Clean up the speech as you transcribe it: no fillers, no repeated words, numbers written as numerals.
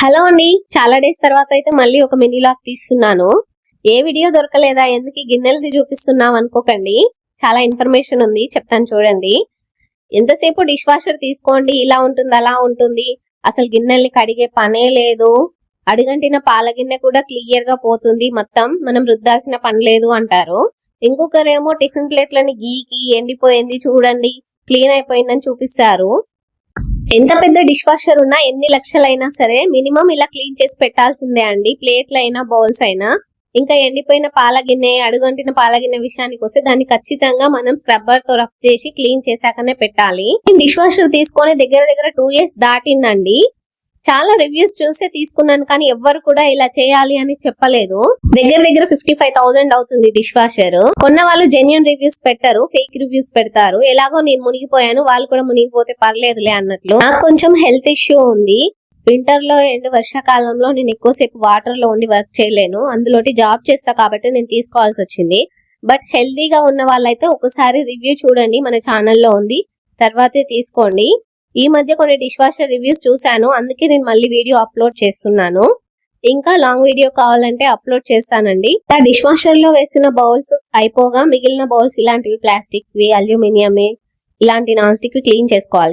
Hello అండి, చాలా days తర్వాత అయితే మళ్ళీ ఒక మినీ లాగ్ తీస్తున్నాను. ఏ వీడియో దొరకలేదా, ఎందుకు ఈ గిన్నెలది చూపిస్తున్నాం అనుకోకండి. చాలా ఇన్ఫర్మేషన్ ఉంది, చెప్తాను చూడండి. ఎంతసేపు డిష్ వాషర్ తీసుకోండి, ఇలా ఉంటుంది అలా ఉంటుంది, అసలు గిన్నెల్ని కడిగే పనే లేదు, అడుగంటిన పాల గిన్నె కూడా క్లియర్ గా పోతుంది, మొత్తం మనం రుద్దాల్సిన పని లేదు అంటారు. ఇంకొకరేమో టిఫిన్ ప్లేట్లని గీకి ఎండిపోయింది చూడండి, క్లీన్ అయిపోయిందని చూపిస్తారు. ఎంత పెద్ద డిష్ వాషర్ ఉన్నా, ఎన్ని లక్షలైనా సరే మినిమం ఇలా క్లీన్ చేసి పెట్టాల్సిందే అండి. ప్లేట్లు అయినా బౌల్స్ అయినా. ఇంకా ఎండిపోయిన పాల గిన్నె, అడుగంటిన పాల గిన్నె విషయానికి వస్తే దాన్ని ఖచ్చితంగా మనం స్క్రబ్బర్ తో రబ్ చేసి క్లీన్ చేశాకనే పెట్టాలి. డిష్ వాషర్ తీసుకొని దగ్గర 2 years దాటిందండి. చాలా రివ్యూస్ చూసే తీసుకున్నాను, కానీ ఎవ్వరు కూడా ఇలా చేయాలి అని చెప్పలేదు. దగ్గర 55,000 అవుతుంది డిష్ వాషర్. కొన్న వాళ్ళు జెన్యున్ రివ్యూస్ పెట్టరు, ఫేక్ రివ్యూస్ పెడతారు. ఎలాగో నేను మునిగిపోయాను, వాళ్ళు కూడా మునిగిపోతే పర్లేదులే అన్నట్లు. నాకు కొంచెం హెల్త్ ఇష్యూ ఉంది. వింటర్ లో అండ్ వర్షాకాలంలో నేను ఎక్కువసేపు వాటర్ లో ఉండి వర్క్ చేయలేను, అందులోటి జాబ్ చేస్తా కాబట్టి నేను తీసుకోవాల్సి వచ్చింది. బట్ హెల్తీగా ఉన్న వాళ్ళైతే ఒకసారి రివ్యూ చూడండి, మన ఛానల్లో ఉంది, తర్వాతే తీసుకోండి. ఈ మధ్య కొన్ని డిష్ వాషర్ రివ్యూస్ చూశాను, అందుకే నేను మళ్ళీ వీడియో అప్లోడ్ చేస్తున్నాను. ఇంకా లాంగ్ వీడియో కావాలంటే అప్లోడ్ చేస్తానండి. ఆ డిష్ వాషర్ లో వేసిన బౌల్స్ అయిపోగా మిగిలిన బౌల్స్ ఇలాంటివి ప్లాస్టిక్ వి, అల్యూమినియం, ఇలాంటి నాన్ స్టిక్ క్లీన్ చేసుకోవాలి.